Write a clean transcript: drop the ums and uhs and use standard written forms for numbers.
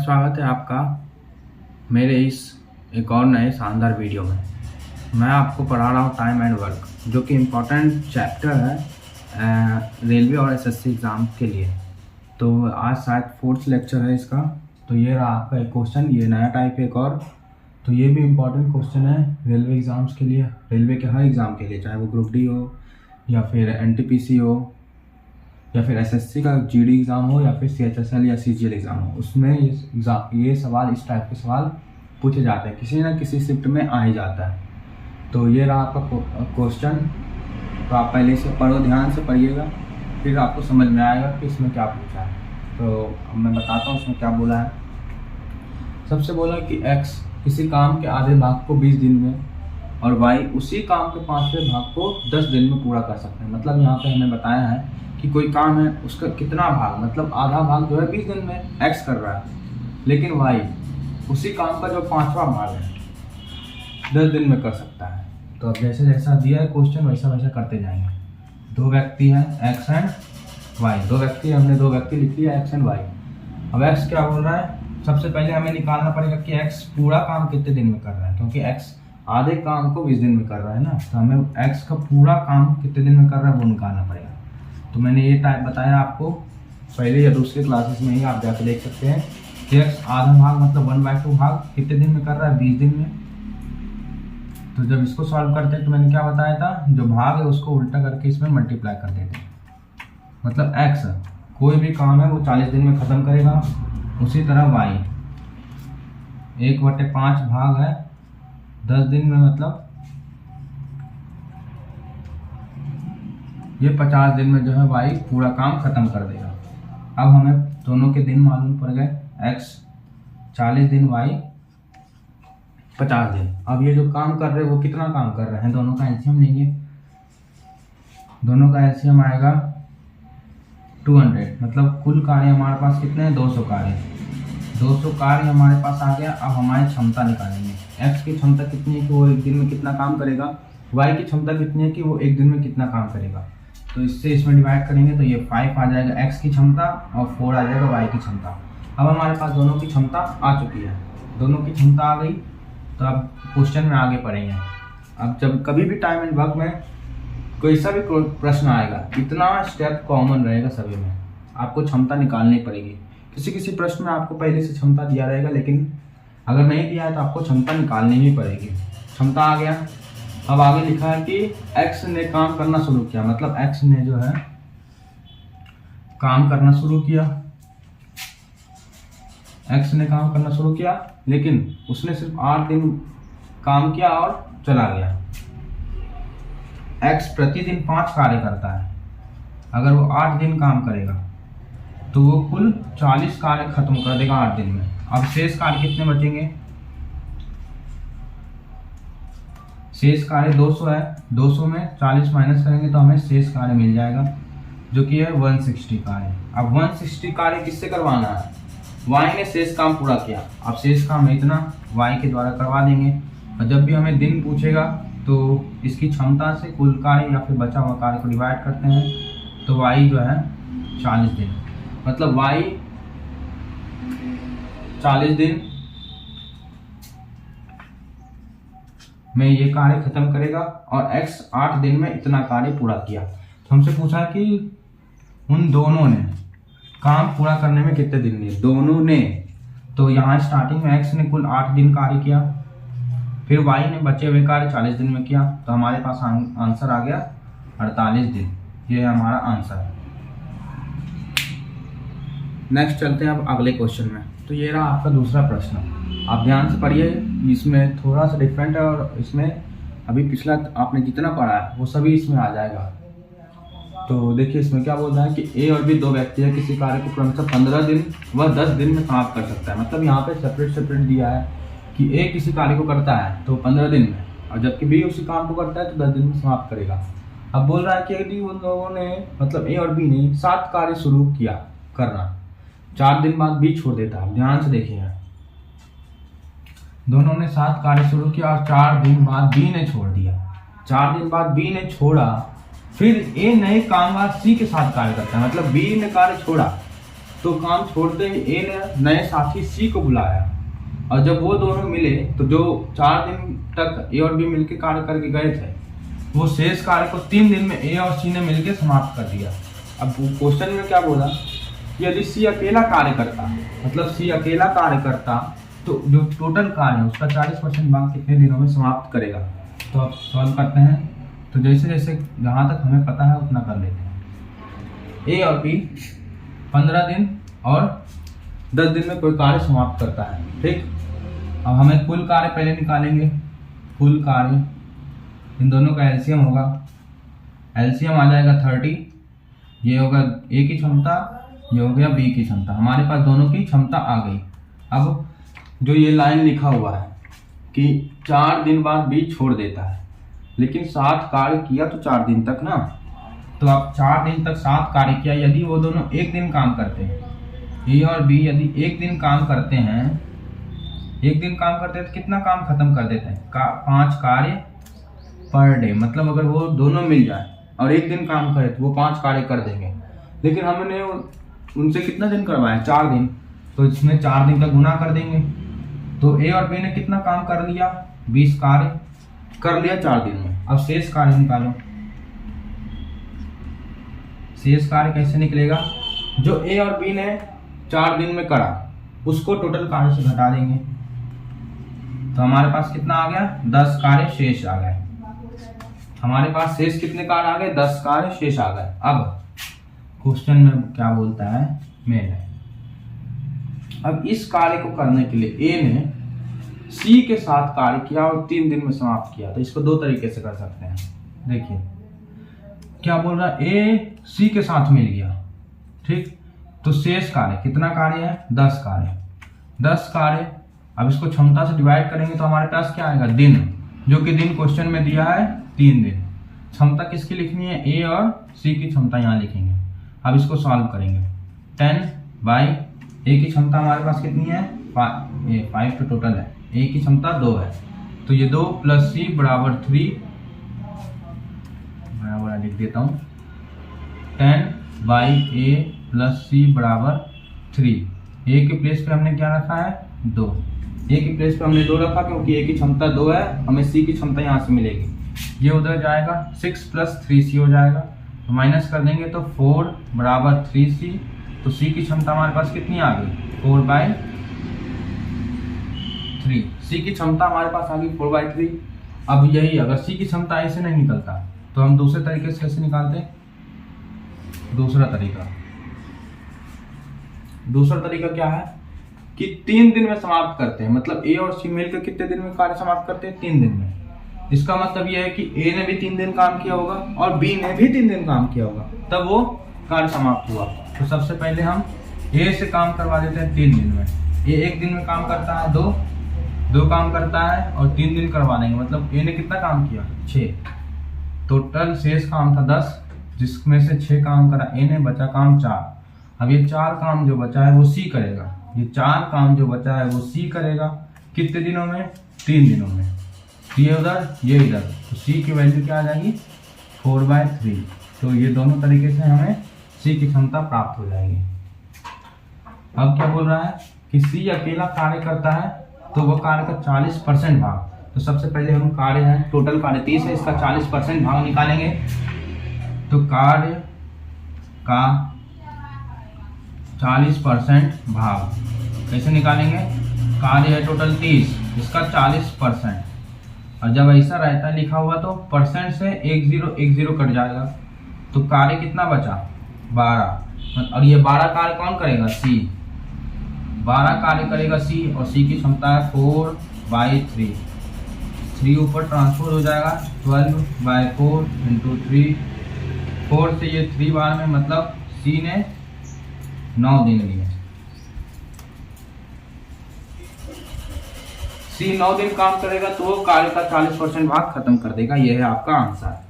स्वागत है आपका मेरे इस एक और नए शानदार वीडियो में। मैं आपको पढ़ा रहा हूँ टाइम एंड वर्क, जो कि इम्पोर्टेंट चैप्टर है रेलवे और एसएससी एग्ज़ाम के लिए। तो आज शायद 4th लेक्चर है इसका। तो ये रहा आपका एक क्वेश्चन, ये नया टाइप एक और। तो ये भी इम्पोर्टेंट क्वेश्चन है रेलवे एग्ज़ाम्स के लिए, रेलवे के हर एग्ज़ाम के लिए, चाहे वो ग्रुप डी हो या फिर एनटीपीसी हो या फिर एसएससी का जीडी एग्ज़ाम हो या फिर सीएचएसएल या सीजीएल एग्ज़ाम हो। उसमें ये सवाल, इस टाइप के सवाल पूछे जाते हैं, किसी न किसी शिफ्ट में आ ही जाता है। तो ये रहा आपका क्वेश्चन। तो आप पहले से पढ़ो, ध्यान से पढ़िएगा, फिर आपको समझ में आएगा कि इसमें क्या पूछा है। तो अब मैं बताता हूँ इसमें क्या बोला है। सबसे बोला कि x किसी काम के आधे भाग को 20 दिन में और y उसी काम के 5वें भाग को 10 दिन में पूरा कर सकते हैं। मतलब यहाँ पे हमें बताया है कि कोई काम है, उसका कितना भाग, मतलब आधा भाग जो है 20 दिन में x कर रहा है, लेकिन y उसी काम का जो 5वां भाग है 10 दिन में कर सकता है। तो अब जैसे जैसा दिया है क्वेश्चन वैसा वैसा करते जाएंगे। दो व्यक्ति हैं x एंड y, दो व्यक्ति, हमने दो व्यक्ति लिख लिया x एंड y। अब x क्या बोल रहा है, सबसे पहले हमें निकालना पड़ेगा कि x पूरा काम कितने दिन में कर रहा है, क्योंकि x आधे काम को 20 दिन में कर रहा है ना। तो हमें x का पूरा काम कितने दिन में कर रहा है वो निकालना पड़ेगा। तो मैंने ये टाइप बताया आपको पहले या दूसरे क्लासेस में ही, आप जाकर देख सकते हैं कि x आधा भाग मतलब 1/2 भाग कितने दिन में कर रहा है, 20 दिन में। तो जब इसको सॉल्व करते हैं तो मैंने क्या बताया था, जो भाग है उसको उल्टा करके इसमें मल्टीप्लाई कर देते हैं। मतलब x कोई भी काम है वो 40 दिन में ख़त्म करेगा, उसी तरह y 1/5 भाग है 10 दिन में, मतलब ये 50 दिन में जो है y पूरा काम खत्म कर देगा। अब हमें दोनों के दिन मालूम पड़ गए, x 40 दिन, y 50 दिन। अब ये जो काम कर रहे हैं वो कितना काम कर रहे हैं, दोनों का एलसीएम लेंगे। दोनों का एलसीएम आएगा 200, मतलब कुल कार्य हमारे पास कितने हैं, 200 कार्य। 200 कार्य हमारे पास आ गया। अब हमारी क्षमता निकालेंगे। x की क्षमता कितनी है कि वो एक दिन में कितना काम करेगा, y की क्षमता कितनी है कि वो एक दिन में कितना काम करेगा। तो इससे इसमें डिवाइड करेंगे तो ये 5 आ जाएगा x की क्षमता और 4 आ जाएगा y की क्षमता। अब हमारे पास दोनों की क्षमता आ चुकी है, दोनों की क्षमता आ गई। तो अब क्वेश्चन में आगे पढ़ेंगे। अब जब कभी भी टाइम एंड वर्क में कोई सा भी प्रश्न आएगा, इतना स्टेप कॉमन रहेगा सभी में, आपको क्षमता निकालनी पड़ेगी। किसी किसी प्रश्न में आपको पहले से क्षमता दिया रहेगा, लेकिन अगर नहीं दिया है तो आपको क्षमता निकालनी ही पड़ेगी। क्षमता आ गया। अब आगे लिखा है कि x ने काम करना शुरू किया, मतलब x ने जो है काम करना शुरू किया। x ने काम करना शुरू किया, लेकिन उसने सिर्फ 8 दिन काम किया और चला गया। x प्रतिदिन 5 कार्य करता है। अगर वो 8 दिन काम करेगा तो वो कुल 40 कार्य खत्म कर देगा 8 दिन में। अब शेष कार्य कितने बचेंगे, शेष कार्य 200 है, 200 में 40 माइनस करेंगे तो हमें शेष कार्य मिल जाएगा, जो कि है 160 कार्य। अब 160 कार्य किससे करवाना है, y ने शेष काम पूरा किया। अब शेष काम है इतना, y के द्वारा करवा देंगे। और जब भी हमें दिन पूछेगा तो इसकी क्षमता से कुल कार्य या फिर बचा हुआ कार्य को डिवाइड करते हैं, तो y जो है 40 दिन, मतलब y 40 दिन में ये कार्य खत्म करेगा और x 8 दिन में इतना कार्य पूरा किया। तो हमसे पूछा कि उन दोनों ने काम पूरा करने में कितने दिन लिए, दोनों ने। तो यहाँ स्टार्टिंग में x ने कुल 8 दिन कार्य किया, फिर y ने बचे हुए कार्य 40 दिन में किया। तो हमारे पास आंसर आ गया 48 दिन। ये है हमारा आंसर। नेक्स्ट चलते हैं अब अगले क्वेश्चन में। तो ये रहा आपका दूसरा प्रश्न, आप ध्यान से पढ़िए, इसमें थोड़ा सा डिफरेंट है और इसमें अभी पिछला आपने जितना पढ़ा है वो सभी इसमें आ जाएगा। तो देखिए इसमें क्या बोल रहा है कि a और b दो व्यक्ति है, किसी कार्य को क्रमशः 15 दिन व 10 दिन में समाप्त कर सकता है। मतलब यहाँ पे सेपरेट सेपरेट दिया है कि a किसी कार्य को करता है तो 15 दिन में, और जबकि b उसी काम को करता है तो 10 दिन में समाप्त करेगा। अब बोल रहा है कि यदि उन लोगों ने, मतलब a और b ने 7 कार्य शुरू किया करना, 4 दिन बाद b छोड़ देता है। ध्यान से देखिए, दोनों ने 7 कार्य शुरू किया और 4 दिन बाद b ने छोड़ दिया। 4 दिन बाद b ने छोड़ा, फिर a नए कामगार c के साथ कार्य करता है। मतलब b ने कार्य छोड़ा तो काम छोड़ते ही ए ने नए साथी सी को बुलाया, और जब वो दोनों मिले तो जो 4 दिन तक ए और बी मिलकर कार्य करके गए थे, वो शेष कार्य को 3 दिन में ए और सी ने मिलकर समाप्त कर दिया। अब क्वेश्चन में क्या बोला, यदि सी अकेला कार्य करता, मतलब सी अकेला कार्य करता, तो जो टोटल कार्य है उसका 40% भाग कितने दिनों में समाप्त करेगा। तो अब सॉल्व करते हैं। तो जैसे जैसे जहाँ तक हमें पता है उतना कर लेते हैं। ए और बी 15 दिन और 10 दिन में कोई कार्य समाप्त करता है, ठीक। अब हमें कुल कार्य पहले निकालेंगे। कुल कार्य, इन दोनों का एलसीएम होगा, एलसीएम आ जाएगा 30। ये होगा ए की क्षमता, ये हो गया बी की क्षमता। हमारे पास दोनों की क्षमता आ गई। अब जो ये लाइन लिखा हुआ है कि 4 दिन बाद बी छोड़ देता है, लेकिन 7 कार्य किया तो 4 दिन तक ना, तो अब 4 दिन तक 7 कार्य किया। यदि वो दोनों एक दिन काम करते हैं, ए और बी यदि एक दिन काम करते हैं, एक दिन काम करते हैं तो कितना काम खत्म कर देते हैं, 5 कार्य पर डे। मतलब अगर वो दोनों मिल जाए और एक दिन काम करे तो वो 5 कार्य कर देंगे। लेकिन हमने उनसे कितना दिन करवाया, 4 दिन, तो इसमें 4 दिन का गुना कर देंगे। तो ए और बी ने कितना काम कर लिया, 20 कार्य कर लिया 4 दिन में। अब शेष कार्य निकालो। शेष कार्य कैसे निकलेगा, जो ए और बी ने 4 दिन में करा उसको टोटल कार्य से घटा देंगे। तो हमारे पास कितना आ गया, 10 कार्य शेष आ गए। हमारे पास शेष कितने कार्य आ गए, 10 कार्य शेष आ गए। अब क्वेश्चन में क्या बोलता है, मेन है। अब इस कार्य को करने के लिए ए ने सी के साथ कार्य किया और 3 दिन में समाप्त किया। तो इसको 2 तरीके से कर सकते हैं। देखिए क्या बोल रहा है, ए सी के साथ मिल गया, ठीक। तो शेष कार्य कितना कार्य है, 10 कार्य। 10 कार्य, अब इसको क्षमता से डिवाइड करेंगे तो हमारे पास क्या आएगा, दिन, जो कि दिन क्वेश्चन में दिया है 3 दिन। क्षमता किसकी लिखनी है, ए और सी की क्षमता यहाँ लिखेंगे। अब इसको सॉल्व करेंगे। 10 ए की क्षमता हमारे पास कितनी है, 5 तो टोटल है, ए की क्षमता 2 है, तो ये 2 + सी बराबर 3, बराबर लिख देता हूँ 10/a + c बराबर 3। ए के प्लेस पे हमने क्या रखा है, 2। ए के प्लेस पे हमने 2 रखा क्योंकि ए की क्षमता 2 है, हमें सी की क्षमता यहाँ से मिलेगी। ये उधर जाएगा, 6 + 3c हो जाएगा, तो माइनस कर देंगे तो 4 बराबर 3c। तो सी की क्षमता हमारे पास कितनी आ गई, 4/3। सी की क्षमता हमारे पास आ गई 4/3। अब यही अगर सी की क्षमता ऐसे नहीं निकलता तो हम दूसरे तरीके से कैसे निकालते, दूसरा तरीका क्या है कि 3 दिन में समाप्त करते हैं। मतलब ए और सी मिलकर कितने दिन में कार्य समाप्त करते हैं, 3 दिन में। इसका मतलब यह है कि ए ने भी 3 दिन काम किया होगा और बी ने भी 3 दिन काम किया होगा, तब वो कार्य समाप्त हुआ। तो सबसे पहले हम ए से काम करवा देते हैं 3 दिन में। ए 1 दिन में काम करता है, 2 काम करता है और 3 दिन करवा देंगे। मतलब ए ने कितना काम किया, 6। टोटल शेष काम था 10, जिसमें से 6 काम करा ए ने, बचा काम 4। अब ये 4 काम जो बचा है वो सी करेगा। ये 4 काम जो बचा है वो सी करेगा कितने दिनों में, 3 दिनों में। ये उधर, ये इधर, तो सी की वैल्यू क्या आ जाएगी, 4/3। तो ये दोनों तरीके से हमें सी की क्षमता प्राप्त हो जाएगी। अब क्या बोल रहा है कि सी अकेला कार्य करता है तो वह कार्य का 40% भाग। तो सबसे पहले हम कार्य है, टोटल कार्य 30 है, इसका 40% भाग निकालेंगे। तो कार्य का 40% भाग कैसे निकालेंगे, कार्य है टोटल 30, इसका 40%। और जब ऐसा रहता है लिखा हुआ तो परसेंट से 10 कट जाएगा। तो कार्य कितना बचा, 12। और ये 12 कार्य कौन करेगा, सी। 12 कार्य करेगा सी, और सी की क्षमता है 4/3। 3 ऊपर ट्रांसफर हो जाएगा, 12/4 × 3। 4 से ये 3 बार में, मतलब सी ने 9 दिन लिए। सी 9 दिन काम करेगा तो वो कार्य का 40% भाग खत्म कर देगा। यह है आपका आंसर।